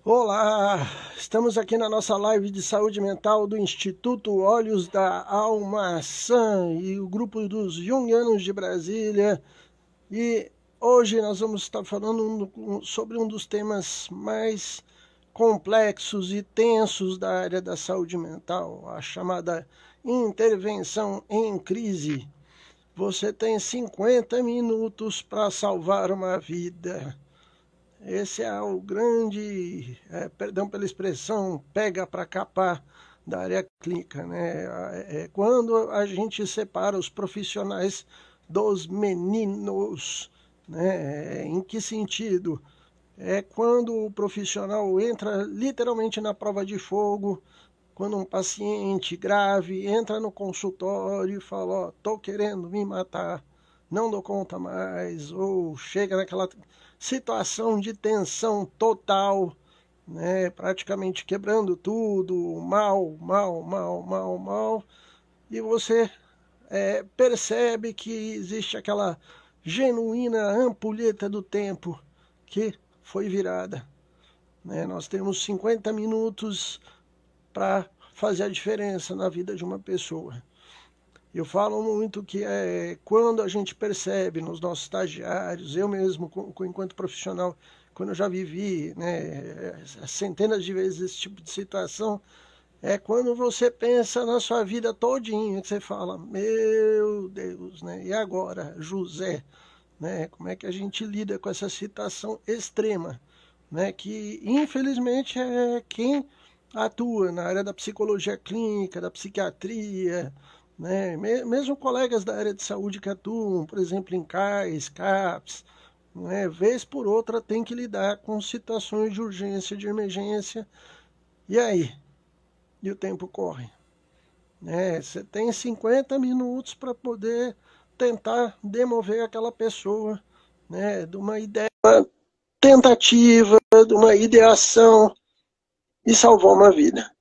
Olá, estamos aqui na nossa live de saúde mental do Instituto Olhos da Alma Sã e o grupo dos Jungianos de Brasília. E hoje nós vamos estar falando sobre um dos temas mais complexos e tensos da área da saúde mental, a chamada intervenção em crise. Você tem 50 minutos para salvar uma vida. Esse é o grande, perdão pela expressão, pega para capar da área clínica, né? É quando a gente separa os profissionais dos meninos, né? Em que sentido? É quando o profissional entra literalmente na prova de fogo, quando um paciente grave entra no consultório e fala, ó, tô querendo me matar, não dou conta mais, ou chega naquela situação de tensão total, né, praticamente quebrando tudo, mal, e você percebe que existe aquela genuína ampulheta do tempo que foi virada. Né? Nós temos 50 minutos para fazer a diferença na vida de uma pessoa. Eu falo muito que quando a gente percebe nos nossos estagiários, eu mesmo, enquanto profissional, quando eu já vivi, né, centenas de vezes esse tipo de situação, é quando você pensa na sua vida todinha, que você fala, meu Deus, né, e agora, José, né, como é que a gente lida com essa situação extrema, né, que infelizmente é quem atua na área da psicologia clínica, da psiquiatria, né? Mesmo colegas da área de saúde que atuam, por exemplo, em CAIS, CAPS, né? Vez por outra tem que lidar com situações de urgência, de emergência. E aí? E o tempo corre. Né? Você tem 50 minutos para poder tentar demover aquela pessoa, né? De uma ideia, uma tentativa, de uma ideação e salvar uma vida.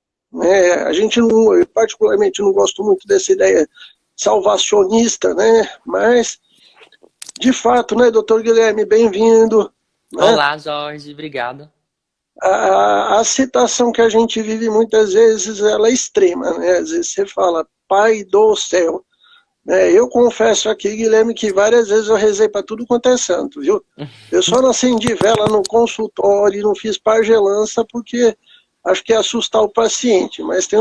A gente não, eu particularmente não gosto muito dessa ideia salvacionista, né? Mas, de fato, né, doutor Guilherme, bem-vindo. Né? Olá, Jorge, obrigado. A situação que a gente vive muitas vezes ela é extrema, né? Às vezes você fala, Pai do céu. Eu confesso aqui, Guilherme, que várias vezes eu rezei para tudo quanto é santo, viu? Eu só não acendi vela no consultório, não fiz pagelança porque acho que é assustar o paciente, mas tem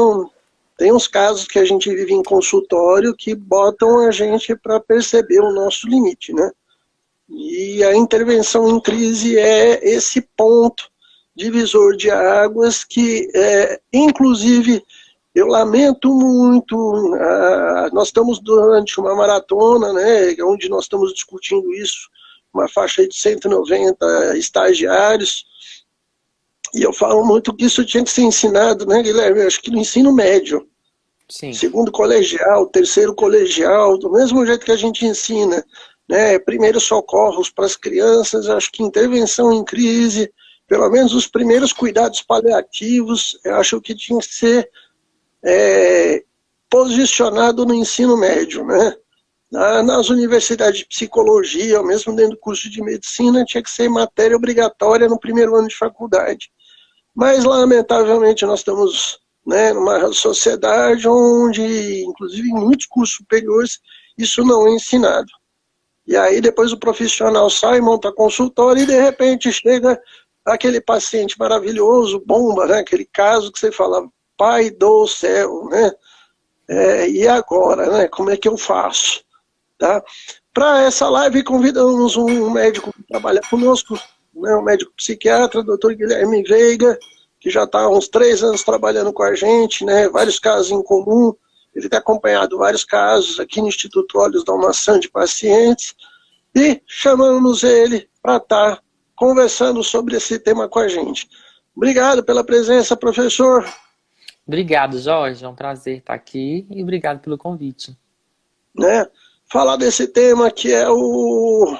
uns casos que a gente vive em consultório que botam a gente para perceber o nosso limite, né? E a intervenção em crise é esse ponto divisor de águas que, inclusive, eu lamento muito, nós estamos durante uma maratona, né, onde nós estamos discutindo isso, uma faixa de 190 estagiários, e eu falo muito que isso tinha que ser ensinado, né, Guilherme? Acho que no ensino médio, Sim, segundo colegial, terceiro colegial, do mesmo jeito que a gente ensina, né, primeiros socorros para as crianças, acho que intervenção em crise, pelo menos os primeiros cuidados paliativos, eu acho que tinha que ser posicionado no ensino médio, né? Nas universidades de psicologia, ou mesmo dentro do curso de medicina, tinha que ser matéria obrigatória no primeiro ano de faculdade. Mas, lamentavelmente, nós estamos, né, numa sociedade onde, inclusive em muitos cursos superiores, isso não é ensinado. E aí depois o profissional sai, monta consultório e de repente chega aquele paciente maravilhoso, bomba, né, aquele caso que você fala, Pai do céu, né? E agora, né? Como é que eu faço? Tá? Para essa live convidamos um médico que trabalha conosco, né, um médico psiquiatra, doutor Guilherme Veiga, que já está há uns 3 anos trabalhando com a gente, né, vários casos em comum. Ele tem acompanhado vários casos aqui no Instituto Olhos da Alma Sã de pacientes e chamamos ele para estar conversando sobre esse tema com a gente. Obrigado pela presença, professor. obrigado, Jorge. É um prazer estar aqui e obrigado pelo convite. Né? Falar desse tema que é o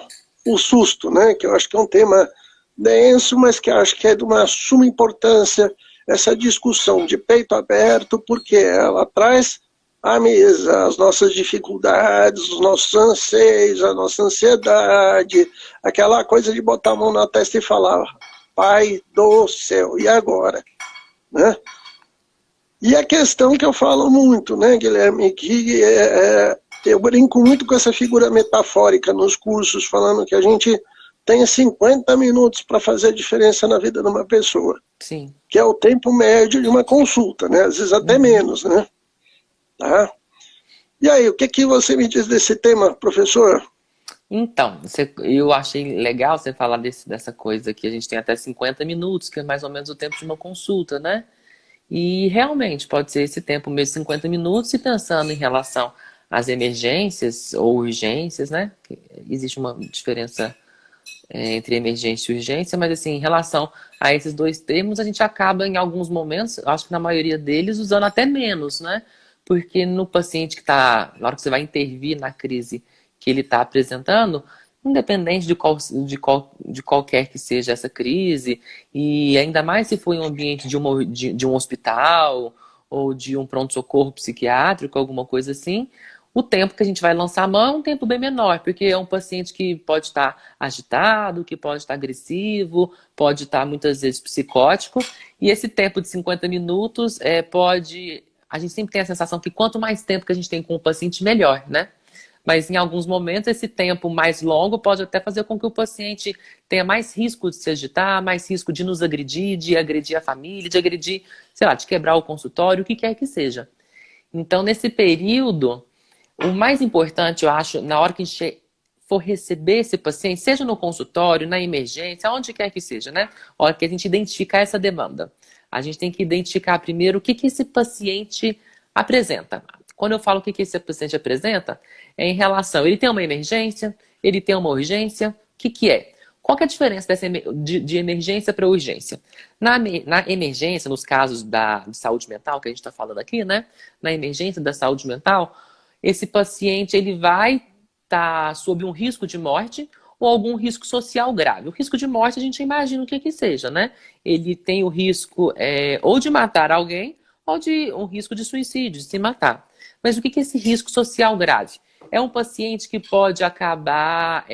susto, né? Que eu acho que é um tema denso, mas que eu acho que é de uma suma importância essa discussão de peito aberto, porque ela traz à mesa as nossas dificuldades, os nossos anseios, a nossa ansiedade, aquela coisa de botar a mão na testa e falar, pai do céu, e agora? Né? E a questão que eu falo muito, né, Guilherme, que eu brinco muito com essa figura metafórica nos cursos, falando que a gente tem 50 minutos para fazer a diferença na vida de uma pessoa. Sim. Que é o tempo médio de uma consulta, né? Às vezes até menos, né? Tá? E aí, o que você me diz desse tema, professor? Então, eu achei legal você falar dessa coisa que a gente tem até 50 minutos, que é mais ou menos o tempo de uma consulta, né? E realmente pode ser esse tempo mesmo, 50 minutos, e pensando em relação às emergências ou urgências, né? Existe uma diferença entre emergência e urgência, mas assim, em relação a esses dois termos, a gente acaba em alguns momentos, acho que na maioria deles, usando até menos, né? Porque no paciente que está, na hora que você vai intervir na crise que ele está apresentando, independente de qualquer que seja essa crise, e ainda mais se for em um ambiente de um hospital ou de um pronto-socorro psiquiátrico, alguma coisa assim, o tempo que a gente vai lançar a mão é um tempo bem menor, porque é um paciente que pode estar agitado, que pode estar agressivo, pode estar muitas vezes psicótico, e esse tempo de 50 minutos pode. A gente sempre tem a sensação que quanto mais tempo que a gente tem com o paciente, melhor, né? Mas em alguns momentos esse tempo mais longo pode até fazer com que o paciente tenha mais risco de se agitar, mais risco de nos agredir, de agredir a família, de agredir, sei lá, de quebrar o consultório, o que quer que seja. Então, nesse período, o mais importante, eu acho, na hora que a gente for receber esse paciente, seja no consultório, na emergência, onde quer que seja, né? A hora que a gente identificar essa demanda, a gente tem que identificar primeiro o que esse paciente apresenta. Quando eu falo o que esse paciente apresenta, é em relação, ele tem uma emergência, ele tem uma urgência, o que é? Qual que é a diferença de emergência para urgência? Na emergência, nos casos de saúde mental, que a gente está falando aqui, né? Na emergência da saúde mental, esse paciente ele vai estar sob um risco de morte ou algum risco social grave. O risco de morte a gente imagina o que seja, né? Ele tem o risco ou de matar alguém ou de um risco de suicídio, de se matar. Mas o que é esse risco social grave? É um paciente que pode acabar,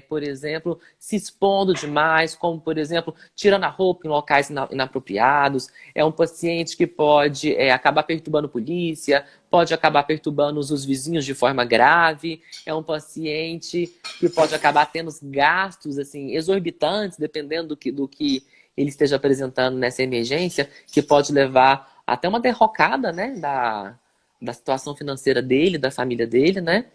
por exemplo, se expondo demais, como, por exemplo, tirando a roupa em locais inapropriados. É um paciente que pode acabar perturbando a polícia, pode acabar perturbando os vizinhos de forma grave. É um paciente que pode acabar tendo gastos assim, exorbitantes, dependendo do que ele esteja apresentando nessa emergência, que pode levar até uma derrocada, né, da situação financeira dele, da família dele, né?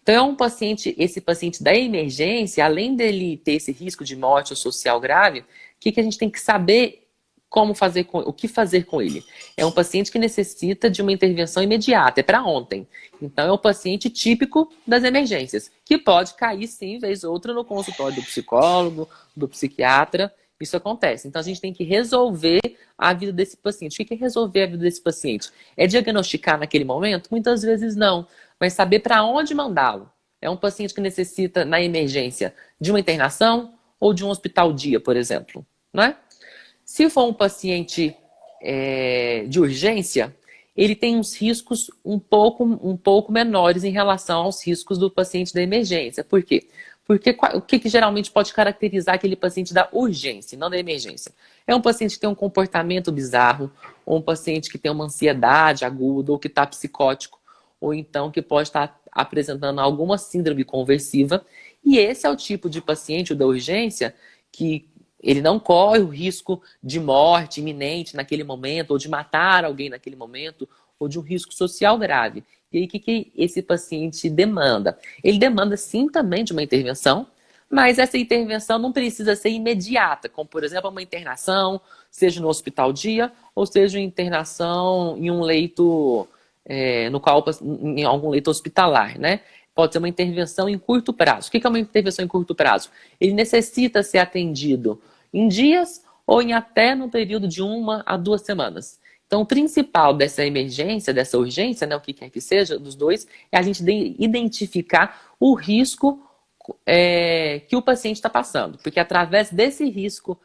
Então é um paciente, esse paciente da emergência, além dele ter esse risco de morte ou social grave, o que a gente tem que saber o que fazer com ele? É um paciente que necessita de uma intervenção imediata, é para ontem. Então é um paciente típico das emergências, que pode cair sim, vez ou outra, no consultório do psicólogo, do psiquiatra. Isso acontece. Então a gente tem que resolver a vida desse paciente. O que é resolver a vida desse paciente? É diagnosticar naquele momento? Muitas vezes não. Mas saber para onde mandá-lo. É um paciente que necessita, na emergência, de uma internação ou de um hospital dia, por exemplo. Não é? Se for um paciente de urgência, ele tem uns riscos um pouco menores em relação aos riscos do paciente da emergência. Por quê? Porque o que geralmente pode caracterizar aquele paciente da urgência, não da emergência? É um paciente que tem um comportamento bizarro, ou um paciente que tem uma ansiedade aguda, ou que está psicótico, ou então que pode estar apresentando alguma síndrome conversiva. E esse é o tipo de paciente, o da urgência, que ele não corre o risco de morte iminente naquele momento, ou de matar alguém naquele momento, ou de um risco social grave. E aí, o que esse paciente demanda? Ele demanda, sim, também de uma intervenção, mas essa intervenção não precisa ser imediata, como, por exemplo, uma internação, seja no hospital dia, ou seja, uma internação em um leito, em algum leito hospitalar, né? Pode ser uma intervenção em curto prazo. O que é uma intervenção em curto prazo? Ele necessita ser atendido em dias ou em até no período de 1 a 2 semanas. Então, o principal dessa emergência, dessa urgência, né, o que quer que seja, dos dois, é a gente identificar o risco que o paciente está passando. Porque é através desse risco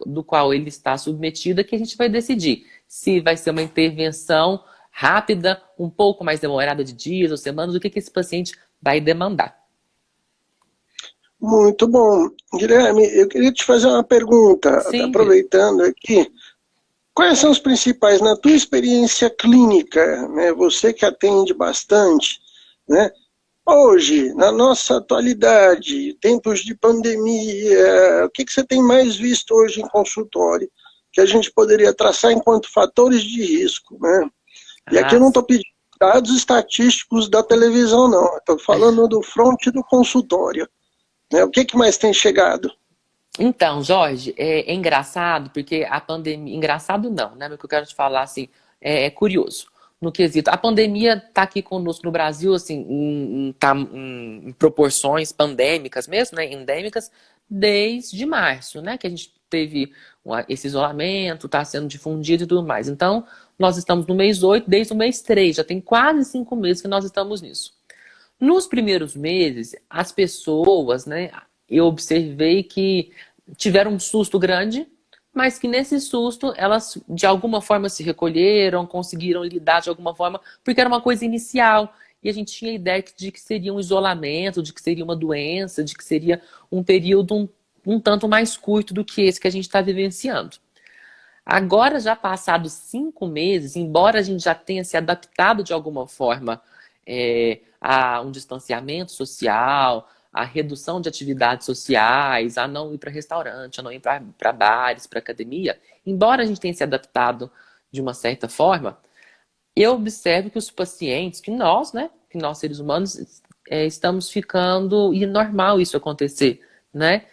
do qual ele está submetido é que a gente vai decidir se vai ser uma intervenção rápida, um pouco mais demorada de dias ou semanas, o que esse paciente vai demandar. Muito bom. Guilherme, eu queria te fazer uma pergunta, Sim, Felipe. aproveitando aqui. Quais são os principais, na tua experiência clínica, né, você que atende bastante, né, hoje, na nossa atualidade, tempos de pandemia, o que que você tem mais visto hoje em consultório que a gente poderia traçar enquanto fatores de risco, né? E aqui Ah, eu não estou pedindo dados estatísticos da televisão, não. Estou falando do front do consultório, né? O que que mais tem chegado? então, Jorge, é engraçado porque a pandemia. Engraçado não, né? Mas o que eu quero te falar, assim, é curioso. No quesito, a pandemia está aqui conosco no Brasil, assim, em proporções pandêmicas mesmo, né? Endêmicas, desde março, né? Que a gente teve esse isolamento, está sendo difundido e tudo mais. Então, nós estamos no mês 8 desde o mês 3, já tem quase 5 meses que nós estamos nisso. Nos primeiros meses, as pessoas, né, eu observei que tiveram um susto grande, mas que nesse susto elas de alguma forma se recolheram, conseguiram lidar de alguma forma, porque era uma coisa inicial. E a gente tinha a ideia de que seria um isolamento, de que seria uma doença, de que seria um período um tanto mais curto do que esse que a gente está vivenciando. Agora, já passados 5 meses, embora a gente já tenha se adaptado de alguma forma a um distanciamento social, a redução de atividades sociais, a não ir para restaurante, a não ir para bares, para academia, embora a gente tenha se adaptado de uma certa forma, eu observo que os pacientes, que nós, né, que nós seres humanos, estamos ficando, e é normal isso acontecer, né?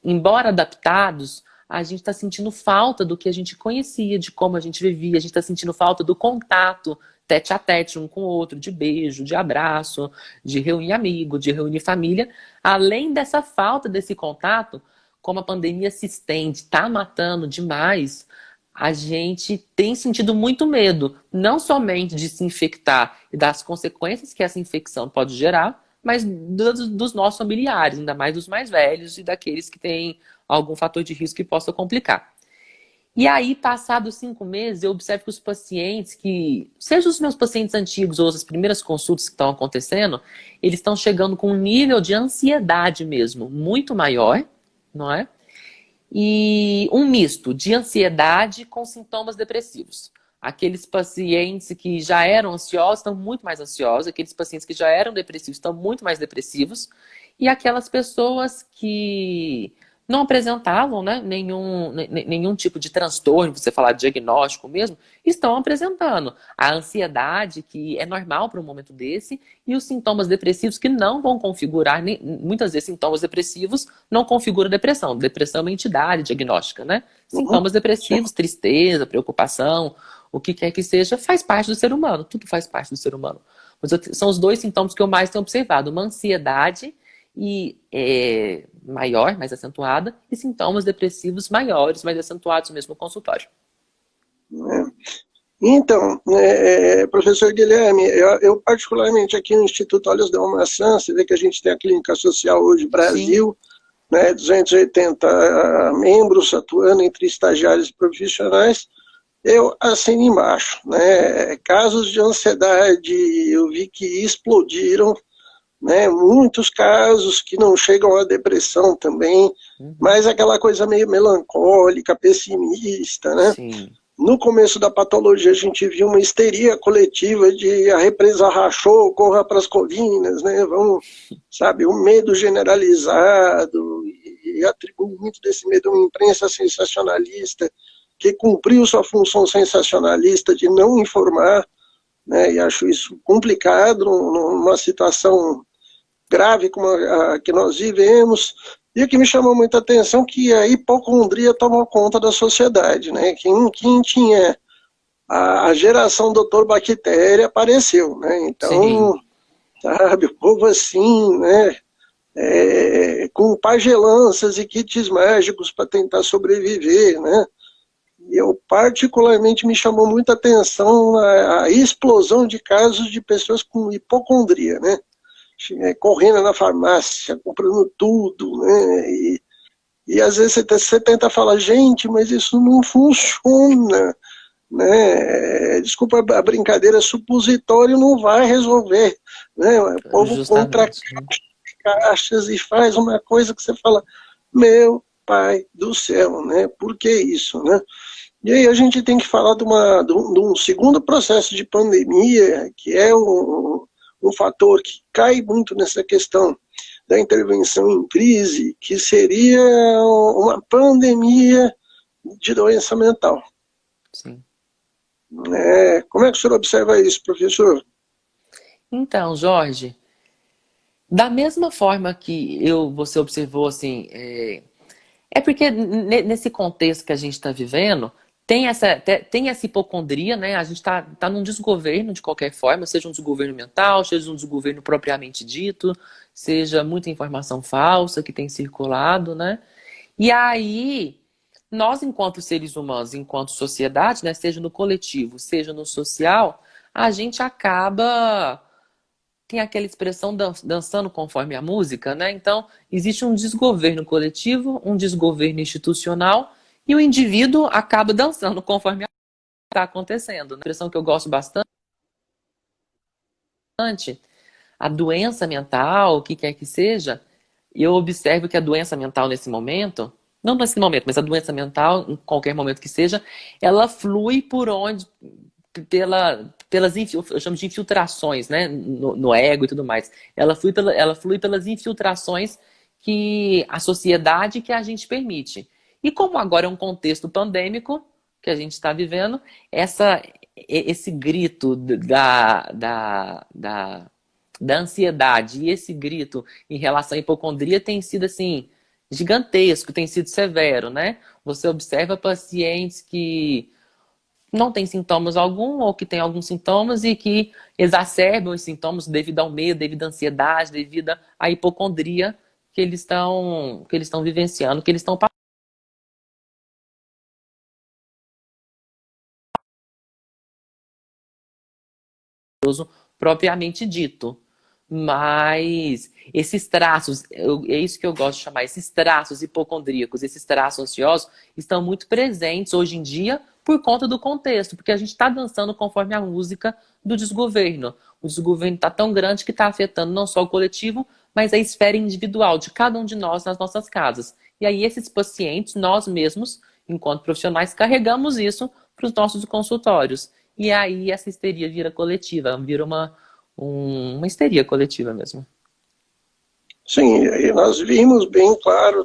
Embora adaptados, a gente está sentindo falta do que a gente conhecia, de como a gente vivia, a gente está sentindo falta do contato tete a tete um com o outro, de beijo, de abraço, de reunir amigo, de reunir família. Além dessa falta desse contato, como a pandemia se estende, está matando demais, a gente tem sentido muito medo, não somente de se infectar e das consequências que essa infecção pode gerar, mas dos nossos familiares, ainda mais dos mais velhos e daqueles que têm algum fator de risco que possa complicar. E aí, passados 5 meses, eu observo que os pacientes que, seja os meus pacientes antigos ou as primeiras consultas que estão acontecendo, eles estão chegando com um nível de ansiedade mesmo muito maior, não é? E um misto de ansiedade com sintomas depressivos. Aqueles pacientes que já eram ansiosos estão muito mais ansiosos, aqueles pacientes que já eram depressivos estão muito mais depressivos, e aquelas pessoas que não apresentavam, né, nenhum tipo de transtorno, você falar de diagnóstico mesmo, estão apresentando a ansiedade, que é normal para um momento desse, e os sintomas depressivos que não vão configurar, muitas vezes sintomas depressivos não configuram depressão. Depressão é uma entidade diagnóstica, né? Uhum. Sintomas depressivos, tristeza, preocupação, o que quer que seja, faz parte do ser humano, tudo faz parte do ser humano. Mas são os dois sintomas que eu mais tenho observado, uma ansiedade maior, mais acentuada, e sintomas depressivos maiores, mais acentuados mesmo no consultório. Então, professor Guilherme, eu particularmente aqui no Instituto Olhos da Maçã, você vê que a gente tem a Clínica Social hoje Sim. Brasil, né, 280 membros atuando entre estagiários e profissionais, eu assino embaixo. Né, casos de ansiedade, eu vi que explodiram, né, muitos casos que não chegam à depressão também, Uhum. mas aquela coisa meio melancólica, pessimista, né? Sim. No começo da patologia, a gente viu uma histeria coletiva de a represa rachou, corra para as colinas, né? Vamos, sabe, um medo generalizado, e atribuo muito desse medo a uma imprensa sensacionalista, que cumpriu sua função sensacionalista de não informar, né? E acho isso complicado numa situação grave como a que nós vivemos. E o que me chamou muita atenção é que a hipocondria tomou conta da sociedade, né? Quem tinha a geração doutor Bactéria apareceu, né? Então, Sim. sabe, o povo assim, né? Com pagelanças e kits mágicos para tentar sobreviver, né? E eu particularmente me chamou muita atenção a explosão de casos de pessoas com hipocondria, né? Correndo na farmácia, comprando tudo, né? E às vezes você tenta falar, gente, mas isso não funciona, né? Desculpa a brincadeira, supositório não vai resolver, né? O povo compra Justamente. caixas e faz uma coisa que você fala, meu pai do céu, né? Por que isso, né? E aí a gente tem que falar de um segundo processo de pandemia, que é um fator que cai muito nessa questão da intervenção em crise, que seria uma pandemia de doença mental. Sim. Como é que o senhor observa isso, professor? Então, Jorge, da mesma forma que você observou, assim, é porque nesse contexto que a gente está vivendo, tem essa hipocondria, né? A gente tá num desgoverno de qualquer forma, seja um desgoverno mental, seja um desgoverno propriamente dito, seja muita informação falsa que tem circulado, né? E aí, nós, enquanto seres humanos, enquanto sociedade, né, seja no coletivo, seja no social, a gente acaba tem aquela expressão dançando conforme a música, né? Então, existe um desgoverno coletivo, um desgoverno institucional, e o indivíduo acaba dançando conforme está acontecendo. A expressão que eu gosto bastante, a doença mental, o que quer que seja, eu observo que a doença mental nesse momento, não nesse momento, mas a doença mental, em qualquer momento que seja, ela flui por onde, eu chamo de infiltrações, né, no ego e tudo mais. Ela flui pelas infiltrações que a sociedade que a gente permite. E como agora é um contexto pandêmico que a gente está vivendo, esse grito da ansiedade e esse grito em relação à hipocondria tem sido assim gigantesco, tem sido severo, né? Você observa pacientes que não tem sintomas algum ou que tem alguns sintomas e que exacerbam os sintomas devido ao medo, devido à ansiedade, devido à hipocondria que eles estão vivenciando, que eles estão passando propriamente dito. Mas esses traços, é isso que eu gosto de chamar, esses traços hipocondríacos, esses traços ansiosos, estão muito presentes hoje em dia por conta do contexto, porque a gente está dançando conforme a música do desgoverno. O desgoverno está tão grande que está afetando não só o coletivo, mas a esfera individual de cada um de nós nas nossas casas. E aí esses pacientes, nós mesmos, enquanto profissionais, carregamos isso para os nossos consultórios. E aí essa histeria vira coletiva, vira uma histeria coletiva mesmo. Sim, e nós vimos bem claro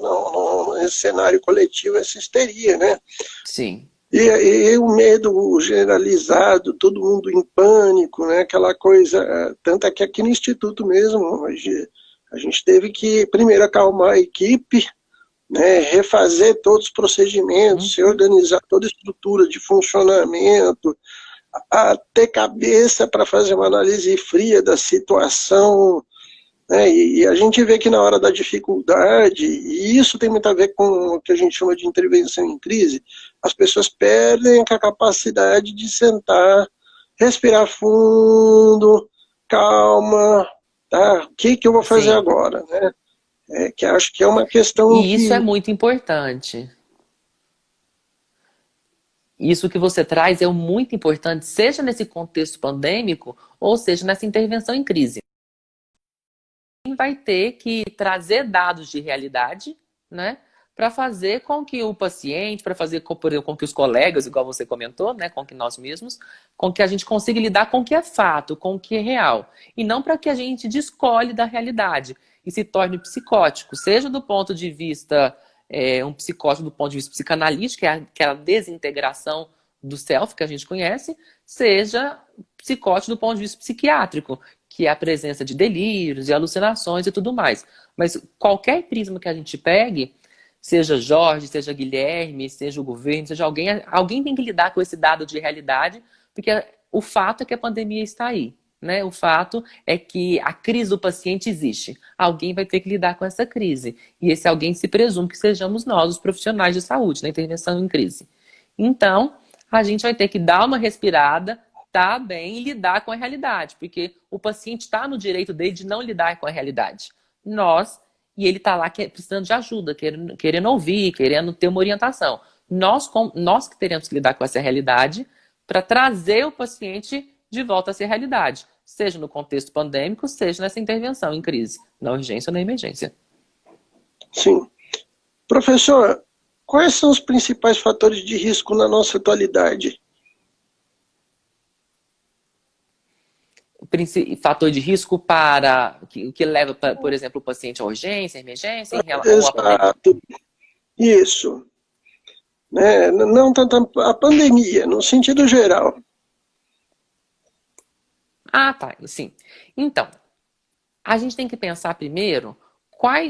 nesse cenário coletivo essa histeria, né? Sim. E o medo generalizado, todo mundo em pânico, né? Aquela coisa, tanto é que aqui no Instituto mesmo, a gente teve que primeiro acalmar a equipe, né? Refazer todos os procedimentos, se organizar toda a estrutura de funcionamento, a ter cabeça para fazer uma análise fria da situação, né? E a gente vê que na hora da dificuldade, e isso tem muito a ver com o que a gente chama de intervenção em crise, as pessoas perdem a capacidade de sentar, respirar fundo, calma, tá? O que eu vou fazer Sim. agora, né? Que acho que é uma questão E isso que... é muito importante. Isso que você traz é muito importante, seja nesse contexto pandêmico, ou seja nessa intervenção em crise. Vai ter que trazer dados de realidade, né, para fazer com que o paciente, para fazer com que os colegas, igual você comentou, né, com que nós mesmos, com que a gente consiga lidar com o que é fato, com o que é real, e não para que a gente descolhe da realidade e se torne psicótico, seja do ponto de vista um psicótico do ponto de vista psicanalítico, que é aquela desintegração do self que a gente conhece, seja psicótico do ponto de vista psiquiátrico, que é a presença de delírios e alucinações e tudo mais. Mas qualquer prisma que a gente pegue, seja Jorge, seja Guilherme, seja o governo, seja alguém tem que lidar com esse dado de realidade, porque o fato é que a pandemia está aí, né? O fato é que a crise do paciente existe. Alguém vai ter que lidar com essa crise. E esse alguém se presume que sejamos nós, os profissionais de saúde, na intervenção em crise. Então, a gente vai ter que dar uma respirada, tá bem e lidar com a realidade, porque o paciente está no direito dele de não lidar com a realidade. E ele está lá precisando de ajuda, querendo ouvir, querendo ter uma orientação. Nós que teremos que lidar com essa realidade para trazer o paciente de volta a ser realidade. seja no contexto pandêmico, seja nessa intervenção em crise, na urgência ou na emergência. Sim. Professor, quais são os principais fatores de risco na nossa atualidade? Fator de risco para que leva, por exemplo, o paciente à urgência, à emergência, ou à pandemia? Exato, isso. Né? Não tanto a pandemia, no sentido geral. Ah, tá, sim. Então, a gente tem que pensar primeiro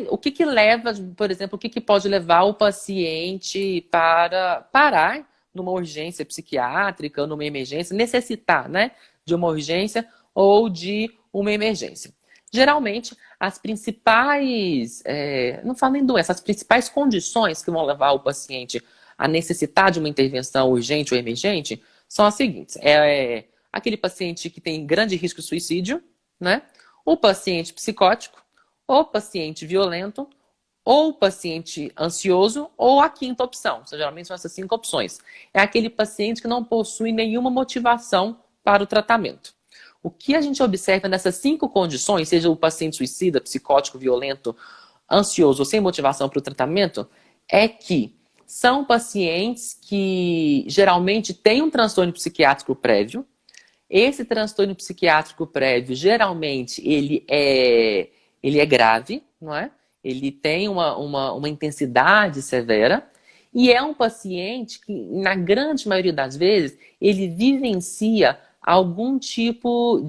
o que leva, por exemplo, o que pode levar o paciente para parar numa urgência psiquiátrica, numa emergência, necessitar, né, de uma urgência ou de uma emergência. Geralmente, as principais, não falo nem doença, as principais condições que vão levar o paciente a necessitar de uma intervenção urgente ou emergente são as seguintes. Aquele paciente que tem grande risco de suicídio, né? O paciente psicótico, o paciente violento, ou o paciente ansioso, ou a quinta opção. Geralmente são essas 5 opções. É aquele paciente que não possui nenhuma motivação para o tratamento. O que a gente observa nessas 5 condições, seja o paciente suicida, psicótico, violento, ansioso ou sem motivação para o tratamento, é que são pacientes que geralmente têm um transtorno psiquiátrico prévio. Esse transtorno psiquiátrico prévio, geralmente, ele é grave, não é? Ele tem uma intensidade severa. E é um paciente que, na grande maioria das vezes, ele vivencia algum tipo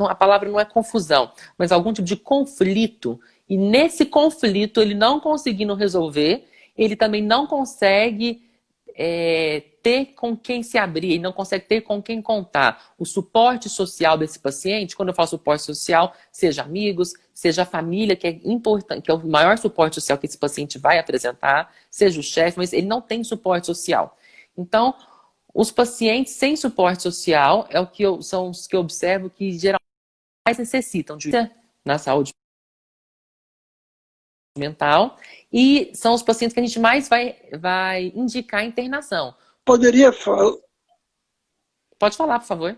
a palavra não é confusão, mas algum tipo de conflito. E nesse conflito, ele não conseguindo resolver, ele também não consegue ter com quem se abrir, ele não consegue ter com quem contar. O suporte social desse paciente, quando eu falo suporte social, seja amigos, seja a família, que é importante, que é o maior suporte social que esse paciente vai apresentar, seja o chefe, mas ele não tem suporte social. Então, os pacientes sem suporte social são os que eu observo que geralmente mais necessitam de na saúde mental e são os pacientes que a gente mais vai indicar internação. Poderia falar. Pode falar, por favor.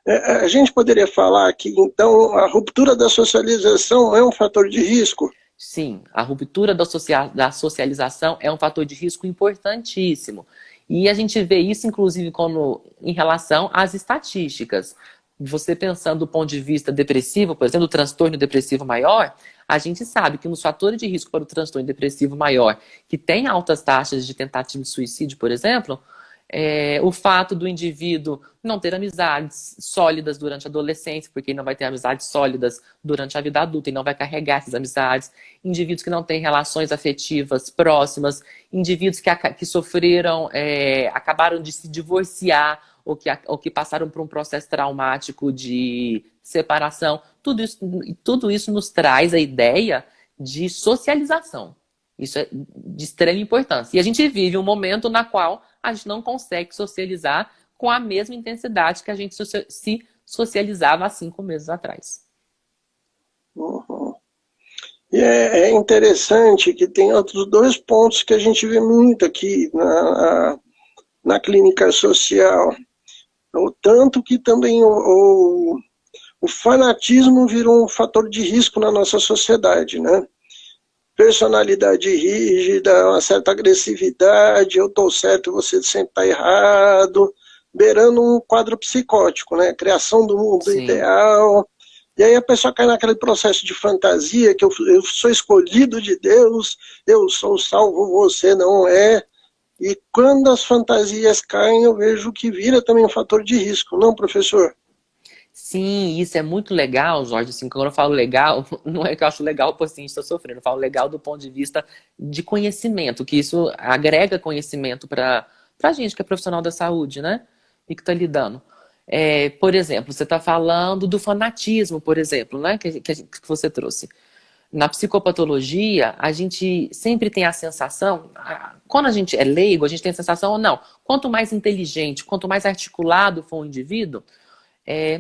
A gente poderia falar que, então, a ruptura da socialização é um fator de risco? Sim, a ruptura da socialização é um fator de risco importantíssimo. E a gente vê isso, inclusive, em relação às estatísticas. Você pensando do ponto de vista depressivo, por exemplo, do transtorno depressivo maior, a gente sabe que um dos fatores de risco para o transtorno depressivo maior, que tem altas taxas de tentativa de suicídio, por exemplo, o fato do indivíduo não ter amizades sólidas durante a adolescência, porque ele não vai ter amizades sólidas durante a vida adulta e não vai carregar essas amizades. Indivíduos que não têm relações afetivas próximas, indivíduos que sofreram, acabaram de se divorciar ou que passaram por um processo traumático de separação. Tudo isso nos traz a ideia de socialização. Isso é de extrema importância. E a gente vive um momento na qual a gente não consegue socializar com a mesma intensidade que a gente se socializava há 5 meses atrás. Uhum. E é interessante que tem outros 2 pontos que a gente vê muito aqui na clínica social. O tanto que também o fanatismo virou um fator de risco na nossa sociedade, né? Personalidade rígida, uma certa agressividade, eu estou certo, você sempre está errado, beirando um quadro psicótico, né? Criação do mundo Sim. ideal. E aí a pessoa cai naquele processo de fantasia, que eu sou escolhido de Deus, eu sou salvo, você não é. E quando as fantasias caem, eu vejo que vira também um fator de risco, não, professor? Sim, isso é muito legal, Jorge. Assim, quando eu falo legal, não é que eu acho legal o paciente estar sofrendo, eu falo legal do ponto de vista de conhecimento, que isso agrega conhecimento para a gente que é profissional da saúde, né? E que está lidando. Por exemplo, você está falando do fanatismo, por exemplo, né? Que você trouxe. Na psicopatologia, a gente sempre tem a sensação, quando a gente é leigo, a gente tem a sensação, não, quanto mais inteligente, quanto mais articulado for o indivíduo,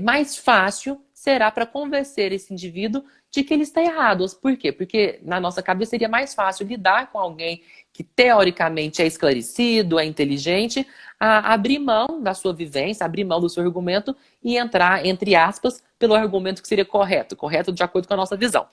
mais fácil será para convencer esse indivíduo de que ele está errado. Por quê? Porque na nossa cabeça seria mais fácil lidar com alguém que teoricamente é esclarecido, é inteligente, a abrir mão da sua vivência, abrir mão do seu argumento e entrar, entre aspas, pelo argumento que seria correto, correto de acordo com a nossa visão.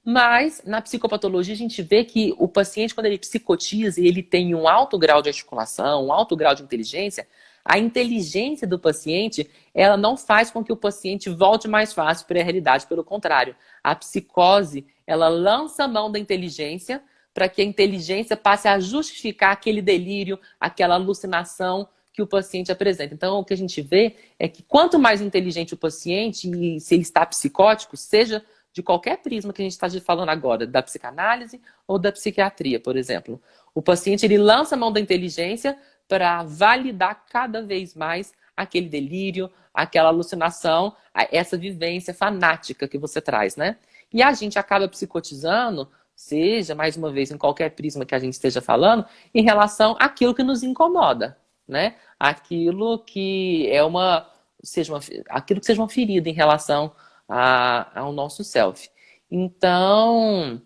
Mas, na psicopatologia, a gente vê que o paciente, quando ele psicotiza e ele tem um alto grau de articulação, um alto grau de inteligência, a inteligência do paciente, ela não faz com que o paciente volte mais fácil para a realidade. Pelo contrário, a psicose, ela lança a mão da inteligência para que a inteligência passe a justificar aquele delírio, aquela alucinação que o paciente apresenta. Então, o que a gente vê é que quanto mais inteligente o paciente, e se ele está psicótico, seja de qualquer prisma que a gente está falando agora, da psicanálise ou da psiquiatria, por exemplo. O paciente, ele lança a mão da inteligência para validar cada vez mais aquele delírio, aquela alucinação, essa vivência fanática que você traz, né? E a gente acaba psicotizando, seja, mais uma vez, em qualquer prisma que a gente esteja falando, em relação àquilo que nos incomoda, né? Aquilo que é aquilo que seja uma ferida em relação ao nosso self. Então,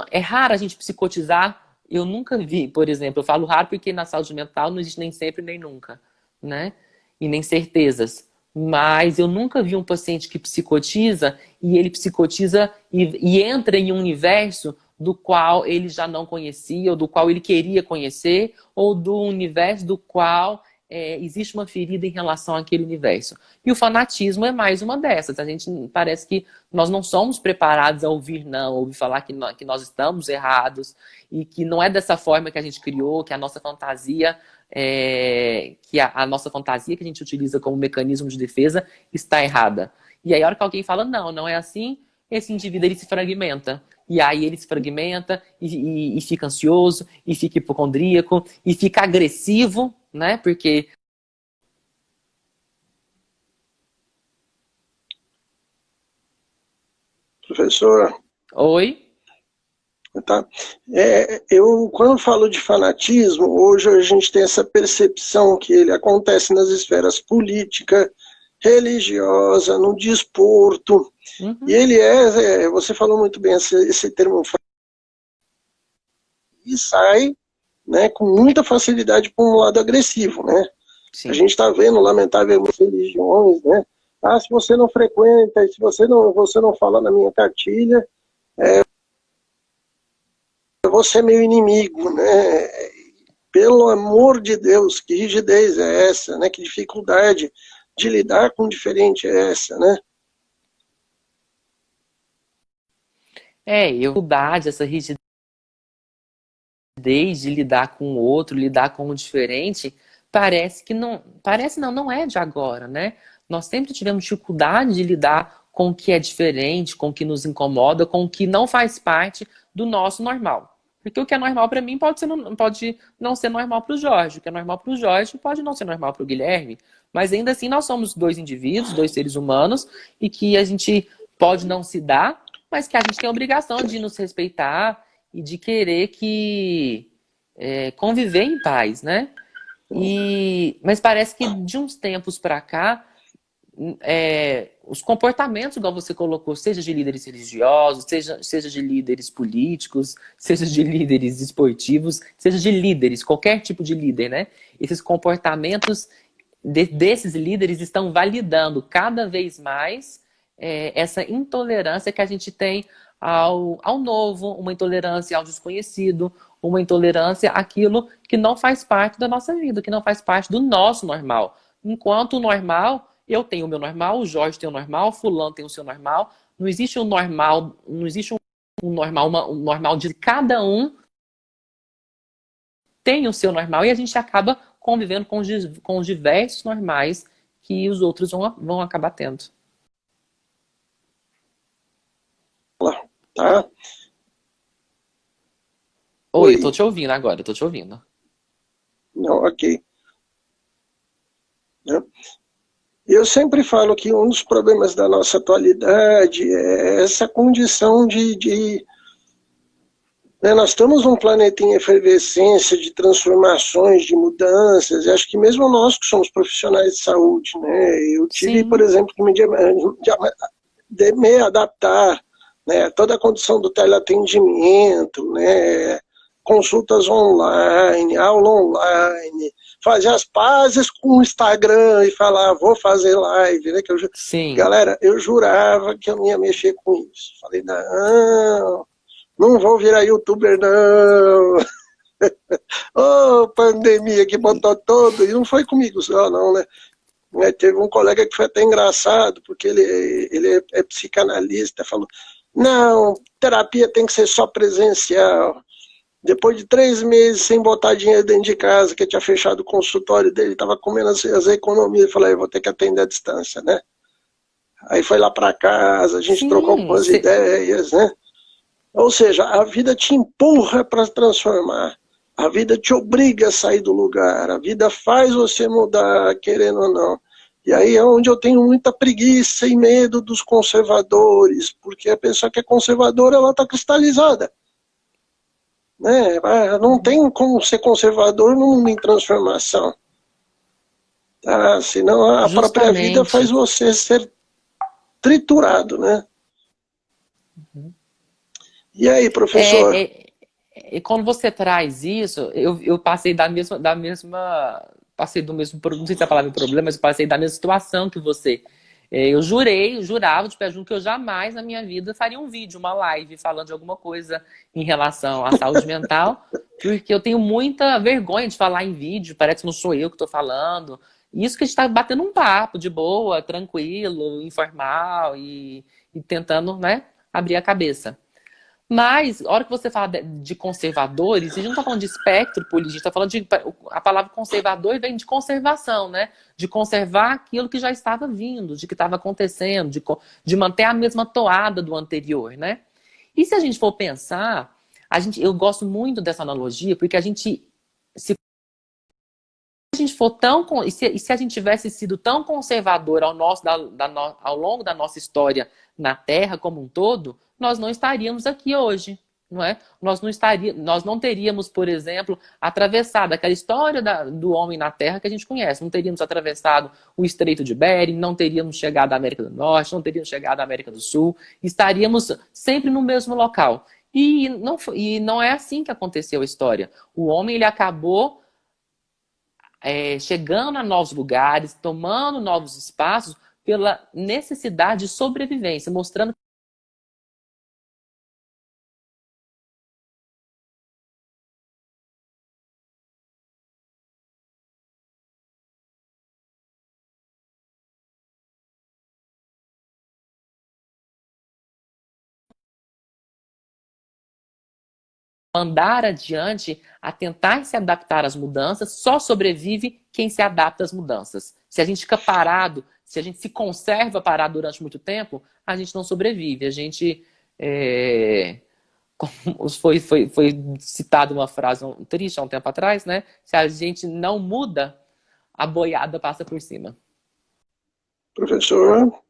é raro a gente psicotizar. Eu nunca vi, por exemplo, eu falo raro porque na saúde mental não existe nem sempre nem nunca, né? E nem certezas. Mas eu nunca vi um paciente que psicotiza e ele psicotiza e entra em um universo do qual ele já não conhecia, ou do qual ele queria conhecer, ou do universo do qual existe uma ferida em relação àquele universo. E o fanatismo é mais uma dessas. A gente parece que nós não somos preparados a ouvir não, ouvir falar que nós estamos errados, e que não é dessa forma que a gente criou, que a nossa fantasia, que a nossa fantasia que a gente utiliza como mecanismo de defesa está errada. E aí a hora que alguém fala não é assim, esse indivíduo ele se fragmenta. E aí ele se fragmenta e fica ansioso, e fica hipocondríaco, e fica agressivo, né? Porque... Professor? Oi? Tá. Quando eu falo de fanatismo, hoje a gente tem essa percepção que ele acontece nas esferas política, religiosa, no desporto. Uhum. E ele você falou muito bem esse termo, e sai, né, com muita facilidade para um lado agressivo, né? Sim. A gente está vendo, lamentavelmente, religiões, né? Se você não frequenta, se você não fala na minha cartilha, você é meu inimigo, né? Pelo amor de Deus, que rigidez é essa, né? Que dificuldade de lidar com o diferente é essa, né? Dificuldade, essa rigidez de lidar com o outro, lidar com o diferente, não é de agora, né? Nós sempre tivemos dificuldade de lidar com o que é diferente, com o que nos incomoda, com o que não faz parte do nosso normal. Porque o que é normal para mim pode não ser normal para o Jorge. O que é normal para o Jorge pode não ser normal para o Guilherme. Mas ainda assim nós somos dois indivíduos, dois seres humanos, e que a gente pode não se dar, mas que a gente tem a obrigação de nos respeitar e de querer conviver em paz, né? Mas parece que de uns tempos para cá, os comportamentos, igual você colocou, seja de líderes religiosos, seja de líderes políticos, seja de líderes esportivos, seja de líderes, qualquer tipo de líder, né? Esses comportamentos desses líderes estão validando cada vez mais essa intolerância que a gente tem ao novo, uma intolerância ao desconhecido, uma intolerância àquilo que não faz parte da nossa vida, que não faz parte do nosso normal. Enquanto o normal, eu tenho o meu normal, o Jorge tem o normal, o fulano tem o seu normal. Não existe um normal, não existe um normal de cada um tem o seu normal, e a gente acaba convivendo com os diversos normais que os outros vão acabar tendo. Tá? Oi, eu tô te ouvindo agora, eu tô te ouvindo. Não, ok. Eu sempre falo que um dos problemas da nossa atualidade é essa condição nós estamos num planeta em efervescência de transformações, de mudanças, e acho que mesmo nós que somos profissionais de saúde, né? Eu tive, Sim. Por exemplo, que me me adaptar, né, toda a condição do teleatendimento, né, consultas online, aula online, fazer as pazes com o Instagram e falar, vou fazer live, né? Sim. Galera, eu jurava que eu não ia mexer com isso. Falei, não, não vou virar youtuber, não. Ô, pandemia que botou todo, e não foi comigo só, não, né? Teve um colega que foi até engraçado, porque ele é psicanalista, falou, não, terapia tem que ser só presencial. Depois de 3 meses sem botar dinheiro dentro de casa, que tinha fechado o consultório dele, estava comendo as economias, eu falei, vou ter que atender à distância, né? Aí foi lá para casa, a gente trocou Sim, algumas ideias, né? Ou seja, a vida te empurra para transformar. A vida te obriga a sair do lugar. A vida faz você mudar, querendo ou não. E aí é onde eu tenho muita preguiça e medo dos conservadores, porque a pessoa que é conservadora, ela está cristalizada. Né? Não tem como ser conservador num mundo em transformação. Tá? Senão a própria vida faz justamente. você ser triturado, né? E aí, professor? É, é, e quando você traz isso, eu passei passei do mesmo, não sei se é a palavra é problema, mas eu passei da mesma situação que você. Eu jurava de pé junto que eu jamais na minha vida faria um vídeo, uma live, falando de alguma coisa em relação à saúde mental, porque eu tenho muita vergonha de falar em vídeo, parece que não sou eu que estou falando. Isso que a gente está batendo um papo de boa, tranquilo, informal e tentando, né, abrir a cabeça. Mas, a hora que você fala de conservadores, a gente não está falando de espectro político, está falando de. A palavra conservador vem de conservação, né? De conservar aquilo que já estava vindo, de que estava acontecendo, de manter a mesma toada do anterior, né? E se a gente for pensar, eu gosto muito dessa analogia, porque se a gente for se a gente tivesse sido tão conservador ao longo da nossa história na Terra como um todo, nós não estaríamos aqui hoje, não é? Nós não teríamos, por exemplo, atravessado aquela história do homem na Terra que a gente conhece. Não teríamos atravessado o Estreito de Bering, não teríamos chegado à América do Norte, não teríamos chegado à América do Sul. Estaríamos sempre no mesmo local. E não é assim que aconteceu a história. O homem ele acabou chegando a novos lugares, tomando novos espaços pela necessidade de sobrevivência, mostrando andar adiante, a tentar se adaptar às mudanças, só sobrevive quem se adapta às mudanças. Se a gente fica parado, se a gente se conserva parado durante muito tempo, a gente não sobrevive. A gente foi citada uma frase triste há um tempo atrás, né? Se a gente não muda, a boiada passa por cima. Professor?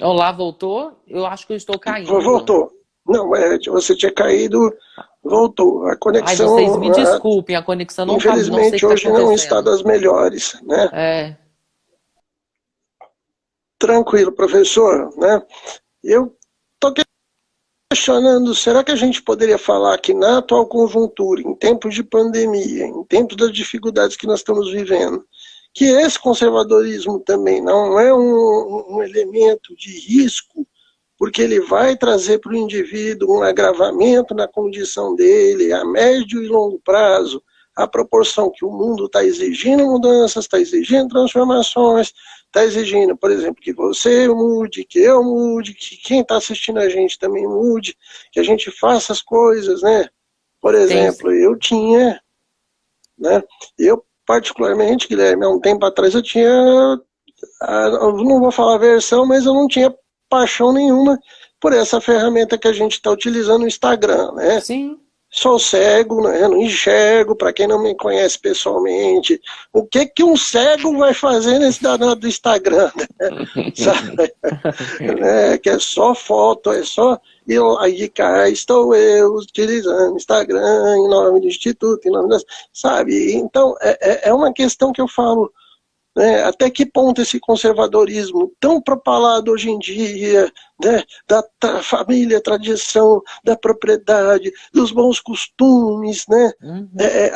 Olá, voltou? Eu acho que eu estou caindo. Voltou. Não, você tinha caído, voltou. A Ai, vocês conexão, me desculpem, a conexão não tá, não sei o infelizmente, que está hoje não está acontecendo. das melhores, né? É, Tranquilo, professor, né? Eu estou questionando, será que a gente poderia falar que na atual conjuntura, em tempos de pandemia, em tempos das dificuldades que nós estamos vivendo, que esse conservadorismo também não é um elemento de risco, porque ele vai trazer para o indivíduo um agravamento na condição dele, a médio e longo prazo, a proporção que o mundo está exigindo mudanças, está exigindo transformações, está exigindo, por exemplo, que você mude, que eu mude, que quem está assistindo a gente também mude, que a gente faça as coisas, né? Por tem, exemplo, eu tinha, né? Eu particularmente, Guilherme, há um tempo atrás eu tinha, eu não vou falar versão, mas eu não tinha paixão nenhuma por essa ferramenta que a gente está utilizando, o Instagram, né? sim. Sou cego, né? Eu não enxergo, para quem não me conhece pessoalmente. O que que um cego vai fazer nesse danado do Instagram? Né? Sabe? Né? Que é só foto, é só... E aí cá estou eu utilizando Instagram em nome do Instituto, em nome das... Sabe? Então, é uma questão que eu falo, né? Até que ponto esse conservadorismo tão propalado hoje em dia, né? Da família, tradição, da propriedade, dos bons costumes, né? Uhum.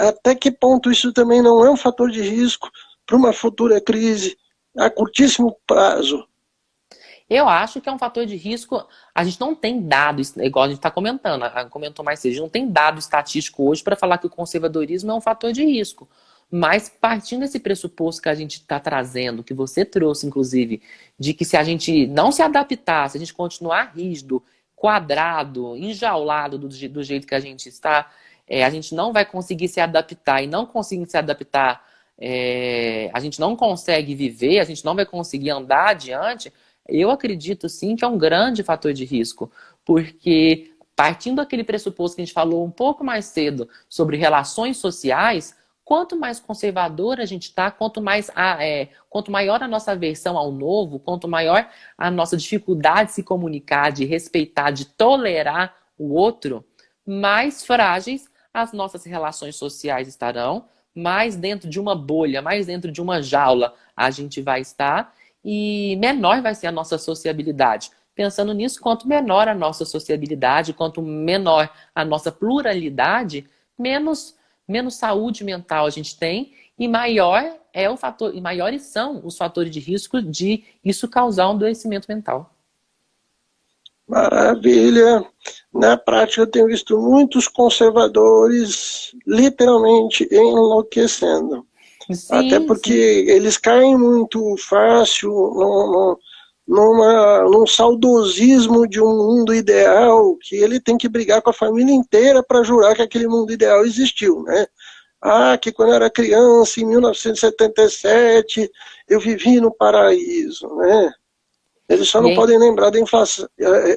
Até que ponto isso também não é um fator de risco para uma futura crise a curtíssimo prazo? Eu acho que é um fator de risco. A gente não tem dados, igual a gente está comentando, comentou mais cedo, a gente não tem dado estatístico hoje para falar que o conservadorismo é um fator de risco. Mas partindo desse pressuposto que a gente está trazendo, que você trouxe, inclusive, de que se a gente não se adaptar, se a gente continuar rígido, quadrado, enjaulado do jeito que a gente está, a gente não vai conseguir se adaptar. E não conseguindo se adaptar, a gente não consegue viver, a gente não vai conseguir andar adiante. Eu acredito sim que é um grande fator de risco, porque partindo daquele pressuposto que a gente falou um pouco mais cedo sobre relações sociais, quanto mais conservador a gente está, quanto maior a nossa aversão ao novo, quanto maior a nossa dificuldade de se comunicar, de respeitar, de tolerar o outro, mais frágeis as nossas relações sociais estarão, mais dentro de uma bolha, mais dentro de uma jaula a gente vai estar e menor vai ser a nossa sociabilidade. Pensando nisso, quanto menor a nossa sociabilidade, quanto menor a nossa pluralidade, menos saúde mental a gente tem e maior é o fator, e maiores são os fatores de risco de isso causar um adoecimento mental. Maravilha. Na prática, eu tenho visto muitos conservadores literalmente enlouquecendo. Até Sim, porque sim. eles caem muito fácil num saudosismo de um mundo ideal que ele tem que brigar com a família inteira para jurar que aquele mundo ideal existiu, né? Ah, que quando eu era criança, em 1977, eu vivi no paraíso, né? Eles só E não aí, podem lembrar da inflação.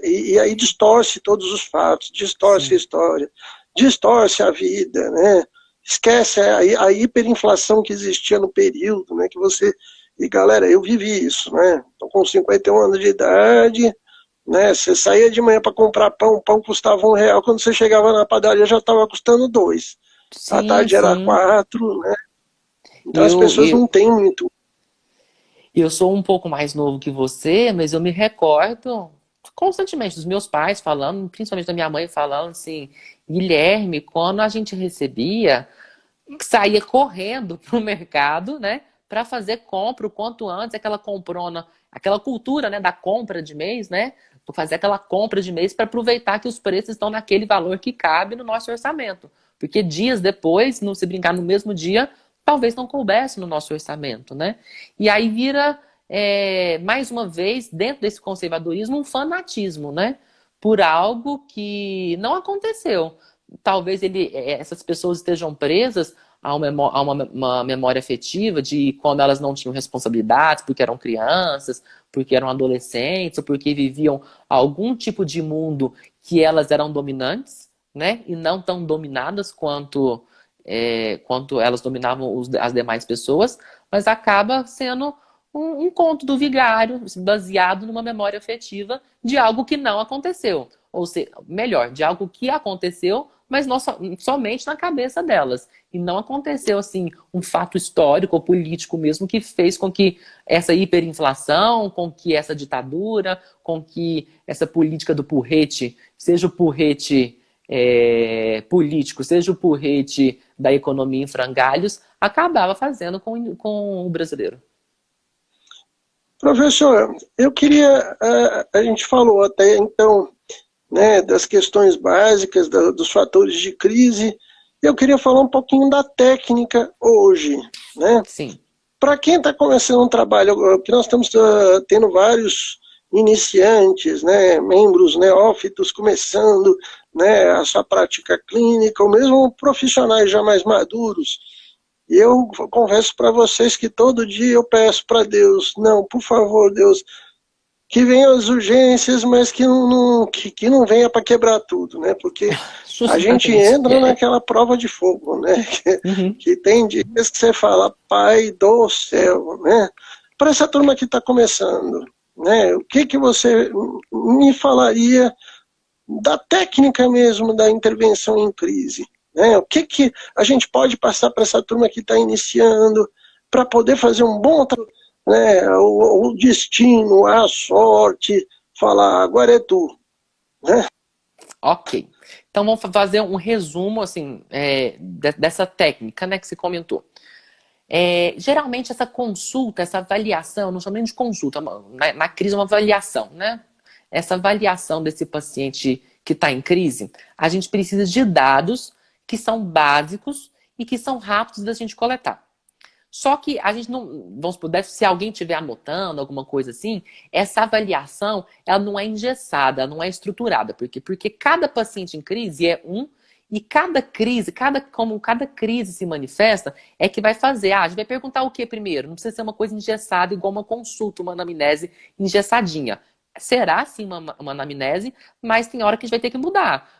E aí distorce todos os fatos, distorce a sim. história, distorce a vida, né? Esquece a hiperinflação que existia no período, né? Que você. E galera, eu vivi isso, né? Estou com 51 anos de idade, né? Você saía de manhã para comprar pão, o pão custava R$ 1, quando você chegava na padaria já estava custando dois. À Sim, tarde era sim. 4, né? Então as Eu, pessoas eu, não têm muito. eu sou um pouco mais novo que você, mas eu me recordo constantemente dos meus pais falando, principalmente da minha mãe falando assim, Guilherme, quando a gente recebia, saía correndo pro mercado, né, para fazer compra o quanto antes, aquela comprona, aquela cultura, né, da compra de mês, né, fazer aquela compra de mês para aproveitar que os preços estão naquele valor que cabe no nosso orçamento. Porque dias depois, não se brincar no mesmo dia, talvez não coubesse no nosso orçamento, né? E aí vira, mais uma vez, dentro desse conservadorismo, um fanatismo, né? Por algo que não aconteceu. Talvez essas pessoas estejam presas a uma memória afetiva de quando elas não tinham responsabilidades, porque eram crianças, porque eram adolescentes, ou porque viviam algum tipo de mundo que elas eram dominantes, né? E não tão dominadas quanto elas dominavam as demais pessoas, mas acaba sendo um conto do vigário, baseado numa memória afetiva de algo que não aconteceu. Ou seja, melhor, de algo que aconteceu, mas não somente na cabeça delas. E não aconteceu, assim, um fato histórico ou político mesmo que fez com que essa hiperinflação, com que essa ditadura, com que essa política do porrete, seja o porrete político, seja o porrete da economia em frangalhos, acabava fazendo com o brasileiro. Professor, eu queria, a gente falou até então, né, das questões básicas, dos fatores de crise, eu queria falar um pouquinho da técnica hoje, né? Sim, Para quem está começando um trabalho, porque nós estamos tendo vários iniciantes, né, membros neófitos começando, né, a sua prática clínica, ou mesmo profissionais já mais maduros. E eu confesso para vocês que todo dia eu peço para Deus, não, por favor, Deus, que venham as urgências, mas que não venha para quebrar tudo, né? Porque a gente Justamente. entra naquela prova de fogo, né? Uhum. Que tem dias que você fala, pai do céu, né? Para essa turma que está começando, né? O que você me falaria da técnica mesmo da intervenção em crise? Né? O que a gente pode passar para essa turma que está iniciando para poder fazer um bom trabalho, né? O destino, a sorte, falar, agora é tu. Né? Ok. Então vamos fazer um resumo assim dessa técnica, né, que você comentou. Geralmente essa consulta, essa avaliação, não chamo nem de consulta, na crise é uma avaliação, né? Essa avaliação desse paciente que está em crise, a gente precisa de dados que são básicos e que são rápidos da gente coletar. Só que a gente não, vamos supor, se alguém estiver anotando alguma coisa assim, essa avaliação, ela não é engessada, ela não é estruturada. Por quê? Porque cada paciente em crise é um, e cada crise, como cada crise se manifesta, é que vai fazer. A gente vai perguntar o que primeiro? Não precisa ser uma coisa engessada, igual uma consulta, uma anamnese engessadinha. Será sim uma anamnese, mas tem hora que a gente vai ter que mudar.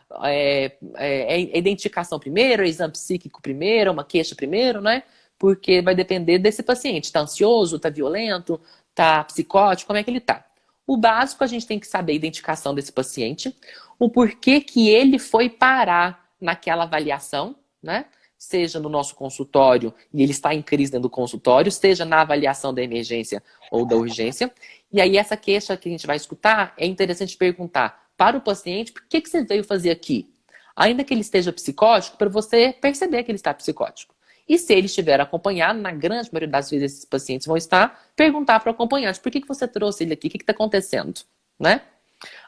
Identificação primeiro, exame psíquico primeiro, uma queixa primeiro, né? Porque vai depender desse paciente. Está ansioso, está violento, está psicótico, como é que ele está? O básico, a gente tem que saber a identificação desse paciente, o porquê que ele foi parar naquela avaliação, né? Seja no nosso consultório e ele está em crise dentro do consultório, seja na avaliação da emergência ou da urgência. E aí essa queixa que a gente vai escutar, é interessante perguntar para o paciente, por que você veio fazer aqui? Ainda que ele esteja psicótico, para você perceber que ele está psicótico. E se ele estiver acompanhado, na grande maioria das vezes esses pacientes vão estar, perguntar para o acompanhante, por que você trouxe ele aqui? O que está acontecendo? Né?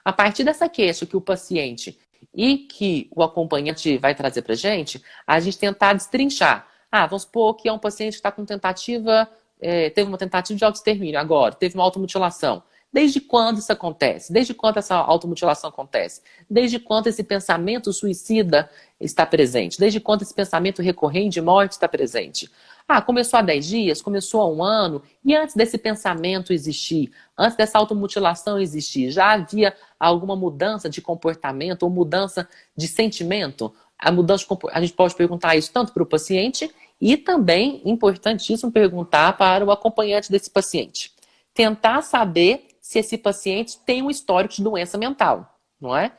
A partir dessa queixa que o paciente e que o acompanhante vai trazer para a gente tentar destrinchar. Vamos supor que é um paciente que está com tentativa, teve uma tentativa de autoextermínio agora, teve uma automutilação. Desde quando isso acontece? Desde quando essa automutilação acontece? Desde quando esse pensamento suicida está presente? Desde quando esse pensamento recorrente de morte está presente? Começou há 10 dias? Começou há um ano? E antes desse pensamento existir, antes dessa automutilação existir, já havia alguma mudança de comportamento ou mudança de sentimento? A gente pode perguntar isso tanto para o paciente e também, importantíssimo, perguntar para o acompanhante desse paciente. Tentar saber se esse paciente tem um histórico de doença mental, não é?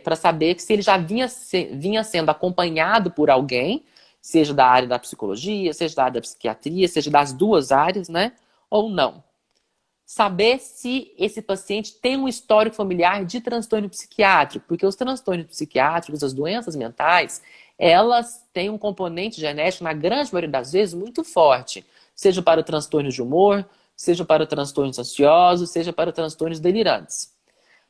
Para saber que se ele já vinha sendo acompanhado por alguém, seja da área da psicologia, seja da área da psiquiatria, seja das duas áreas, né? Ou não. Saber se esse paciente tem um histórico familiar de transtorno psiquiátrico, porque os transtornos psiquiátricos, as doenças mentais, elas têm um componente genético, na grande maioria das vezes, muito forte, seja para transtornos de humor, seja para transtornos ansiosos, seja para transtornos delirantes.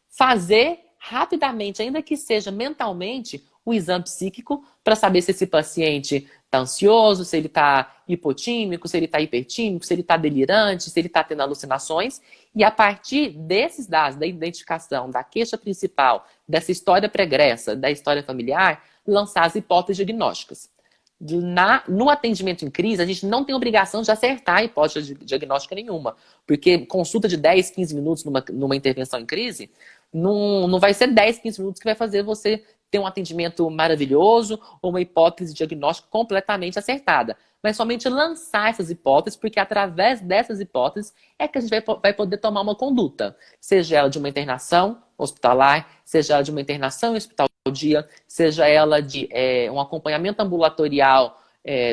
Fazer rapidamente, ainda que seja mentalmente, o exame psíquico para saber se esse paciente está ansioso, se ele está hipotímico, se ele está hipertímico, se ele está delirante, se ele está tendo alucinações. E a partir desses dados, da identificação, da queixa principal, dessa história pregressa, da história familiar, lançar as hipóteses diagnósticas. No atendimento em crise, a gente não tem obrigação de acertar a hipótese diagnóstica nenhuma, porque consulta de 10, 15 minutos numa intervenção em crise, não vai ser 10, 15 minutos que vai fazer você ter um atendimento maravilhoso ou uma hipótese diagnóstica completamente acertada, mas somente lançar essas hipóteses, porque através dessas hipóteses é que a gente vai poder tomar uma conduta, seja ela de uma internação hospitalar, seja ela de uma internação em hospital dia, seja ela de um acompanhamento ambulatorial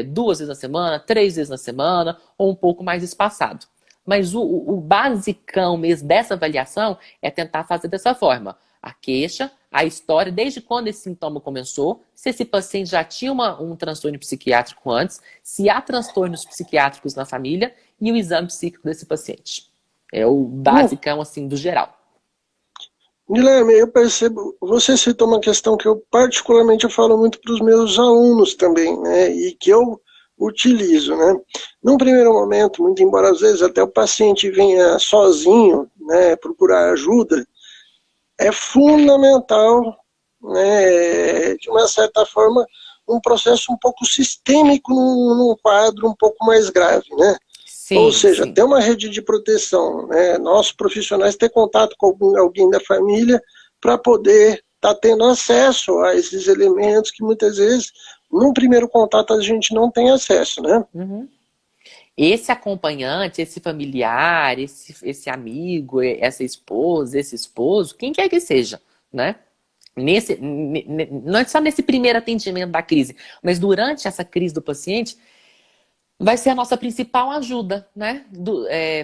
2 vezes na semana, 3 vezes na semana, ou um pouco mais espaçado. Mas o basicão mesmo dessa avaliação é tentar fazer dessa forma. A queixa, a história, desde quando esse sintoma começou, se esse paciente já tinha um transtorno psiquiátrico antes, se há transtornos psiquiátricos na família e o exame psíquico desse paciente. É o basicão, assim, do geral. Guilherme, eu percebo, você citou uma questão que eu particularmente falo muito para os meus alunos também, né, e que eu utilizo, né. Num primeiro momento, muito embora às vezes até o paciente venha sozinho, né, procurar ajuda, é fundamental, né, de uma certa forma, um processo um pouco sistêmico num quadro um pouco mais grave, né. Ou Sim, seja, sim. ter uma rede de proteção, né? Nós profissionais ter contato com alguém da família para poder estar tendo acesso a esses elementos que muitas vezes, num primeiro contato, a gente não tem acesso, né? Uhum. Esse acompanhante, esse familiar, esse amigo, essa esposa, esse esposo, quem quer que seja, né? Não é só nesse primeiro atendimento da crise, mas durante essa crise do paciente, vai ser a nossa principal ajuda, né?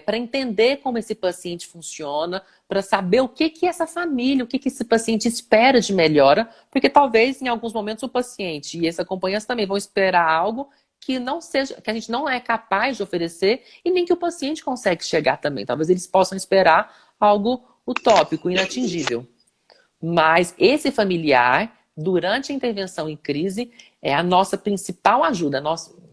Para entender como esse paciente funciona, para saber o que que essa família, o que que esse paciente espera de melhora, porque talvez em alguns momentos o paciente e esse acompanhante também vão esperar algo que não seja, que a gente não é capaz de oferecer e nem que o paciente consegue chegar também. Talvez eles possam esperar algo utópico, inatingível. Mas esse familiar, durante a intervenção em crise, é a nossa principal ajuda,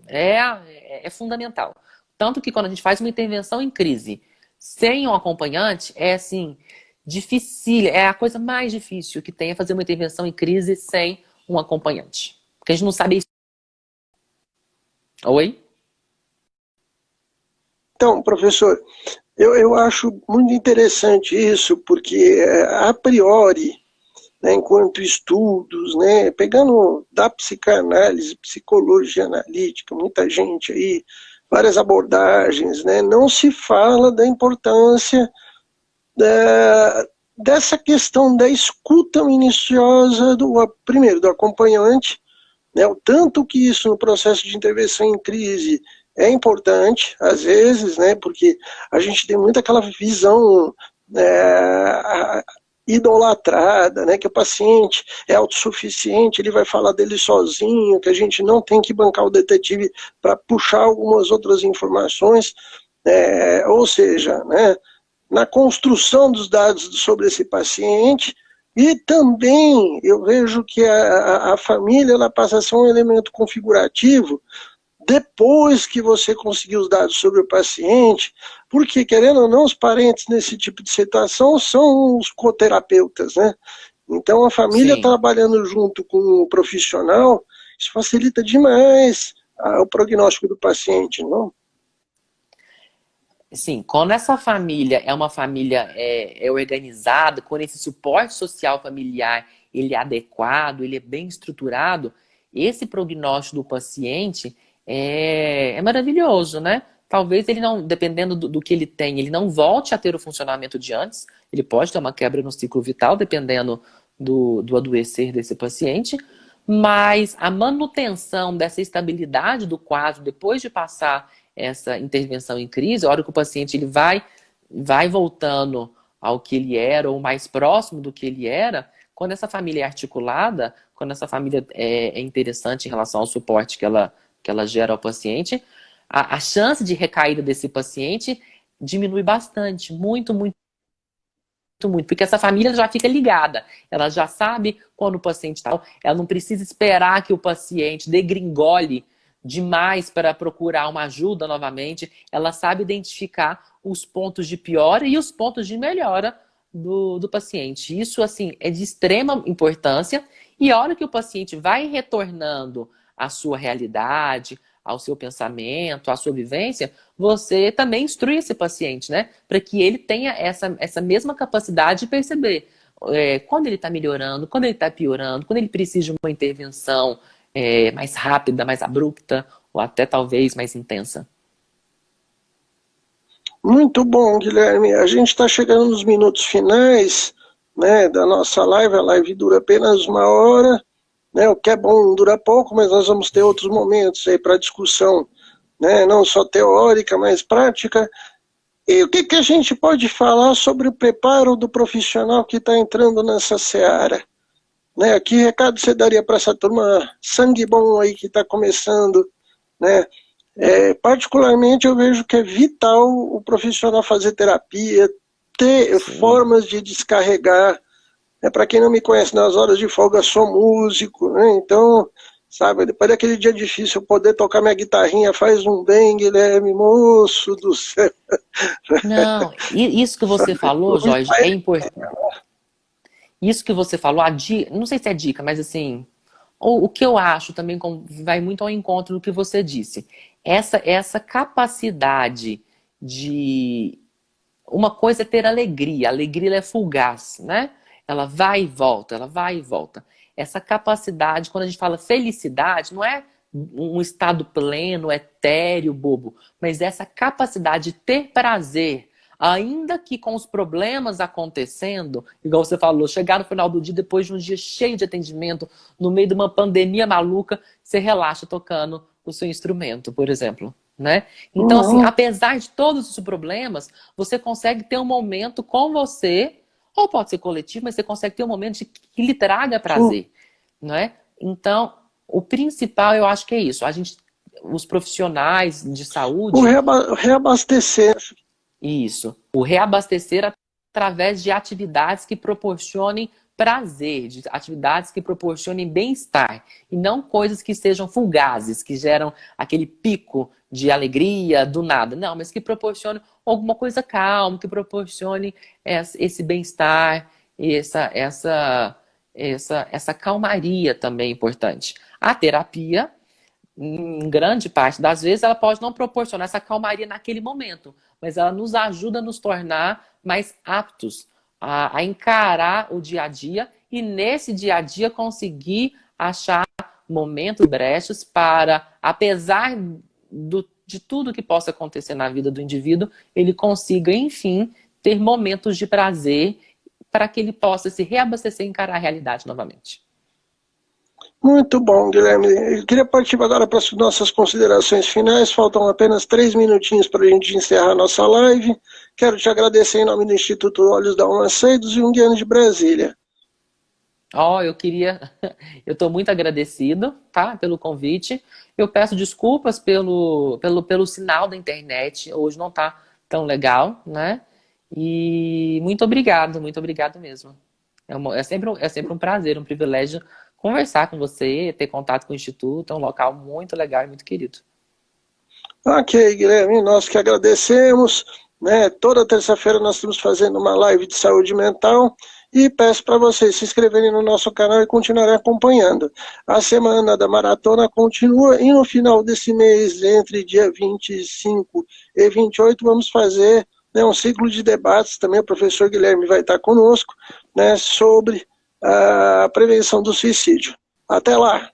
é fundamental. Tanto que quando a gente faz uma intervenção em crise sem um acompanhante, é assim, difícil, é a coisa mais difícil que tem é fazer uma intervenção em crise sem um acompanhante. Porque a gente não sabe isso. Oi? Então, professor, eu acho muito interessante isso, porque a priori, né, enquanto estudos, né, pegando da psicanálise, psicologia analítica, muita gente aí, várias abordagens, né, não se fala da importância dessa questão da escuta minuciosa primeiro, do acompanhante, né, o tanto que isso no processo de intervenção em crise é importante, às vezes, né, porque a gente tem muito aquela visão idolatrada, né, que o paciente é autossuficiente, ele vai falar dele sozinho, que a gente não tem que bancar o detetive para puxar algumas outras informações, ou seja, né, na construção dos dados sobre esse paciente. E também eu vejo que a família ela passa a ser um elemento configurativo depois que você conseguir os dados sobre o paciente, porque, querendo ou não, os parentes nesse tipo de situação são os coterapeutas, né? Então, a família Sim. trabalhando junto com o profissional, isso facilita demais o prognóstico do paciente, não? Sim, quando essa família é uma família organizada, quando esse suporte social familiar ele é adequado, ele é bem estruturado, esse prognóstico do paciente é maravilhoso, né? Talvez ele não, dependendo do que ele tem, ele não volte a ter o funcionamento de antes, ele pode ter uma quebra no ciclo vital, dependendo do adoecer desse paciente, mas a manutenção dessa estabilidade do quadro depois de passar essa intervenção em crise, a hora que o paciente ele vai voltando ao que ele era ou mais próximo do que ele era, quando essa família é articulada, quando essa família é interessante em relação ao suporte que ela gera ao paciente, a chance de recaída desse paciente diminui bastante, muito, muito, muito, porque essa família já fica ligada, ela já sabe quando o paciente está, ela não precisa esperar que o paciente degringole demais para procurar uma ajuda novamente, ela sabe identificar os pontos de piora e os pontos de melhora do paciente. Isso, assim, é de extrema importância e a hora que o paciente vai retornando à sua realidade, ao seu pensamento, à sua vivência, você também instrui esse paciente, né? Para que ele tenha essa mesma capacidade de perceber quando ele está melhorando, quando ele está piorando, quando ele precisa de uma intervenção mais rápida, mais abrupta, ou até talvez mais intensa. Muito bom, Guilherme. A gente está chegando nos minutos finais, né, da nossa live. A live dura apenas uma hora, né, o que é bom dura pouco, mas nós vamos ter outros momentos aí para discussão, né, não só teórica, mas prática. E o que, que a gente pode falar sobre o preparo do profissional que está entrando nessa seara? Né, que recado você daria para essa turma sangue bom aí que está começando, né? Particularmente eu vejo que é vital o profissional fazer terapia, ter Sim. formas de descarregar. Para quem não me conhece, nas horas de folga sou músico, né? Então, sabe, depois daquele dia difícil, poder tocar minha guitarrinha faz um bem, Guilherme, moço do céu. Não, isso que você falou, Jorge, é importante. Isso que você falou, não sei se é dica, mas assim, o que eu acho também vai muito ao encontro do que você disse. essa capacidade de... Uma coisa é ter alegria. A alegria ela é fugaz, né? Ela vai e volta, ela vai e volta. Essa capacidade, quando a gente fala felicidade, não é um estado pleno, etéreo, bobo, mas essa capacidade de ter prazer, ainda que com os problemas acontecendo, igual você falou, chegar no final do dia, depois de um dia cheio de atendimento, no meio de uma pandemia maluca, você relaxa tocando o seu instrumento, por exemplo, né? Então, assim, Uhum. apesar de todos os problemas, você consegue ter um momento com você, ou pode ser coletivo, mas você consegue ter um momento que lhe traga Sim. prazer, não é? Então, o principal eu acho que é isso. A gente, os profissionais de O saúde, reabastecer. isso. O reabastecer através de atividades que proporcionem prazer, de atividades que proporcionem bem-estar, e não coisas que sejam fugazes, que geram aquele pico de alegria do nada. Não, mas que proporcionem alguma coisa calma, que proporcione esse bem-estar, essa calmaria também é importante. A terapia, em grande parte das vezes, ela pode não proporcionar essa calmaria naquele momento, mas ela nos ajuda a nos tornar mais aptos a encarar o dia a dia e nesse dia a dia conseguir achar momentos, brechas para, apesar de tudo que possa acontecer na vida do indivíduo, ele consiga, enfim, ter momentos de prazer para que ele possa se reabastecer e encarar a realidade novamente. Muito bom, Guilherme. Eu queria partir agora para as nossas considerações finais. Faltam apenas 3 minutinhos para a gente encerrar a nossa live. Quero te agradecer em nome do Instituto Olhos da Alma Ceidos e Junguiano de Brasília. Ó, eu estou muito agradecido, tá, pelo convite. Eu peço desculpas pelo sinal da internet, hoje não tá tão legal, né? E muito obrigado mesmo. É sempre um prazer, um privilégio conversar com você, ter contato com o Instituto, é um local muito legal e muito querido. Ok, Guilherme, nós que agradecemos. Né? Toda terça-feira nós estamos fazendo uma live de saúde mental e peço para vocês se inscreverem no nosso canal e continuarem acompanhando. A semana da maratona continua e no final desse mês, entre dia 25 e 28, vamos fazer, né, um ciclo de debates. Também o professor Guilherme vai estar conosco, né, sobre a prevenção do suicídio. Até lá!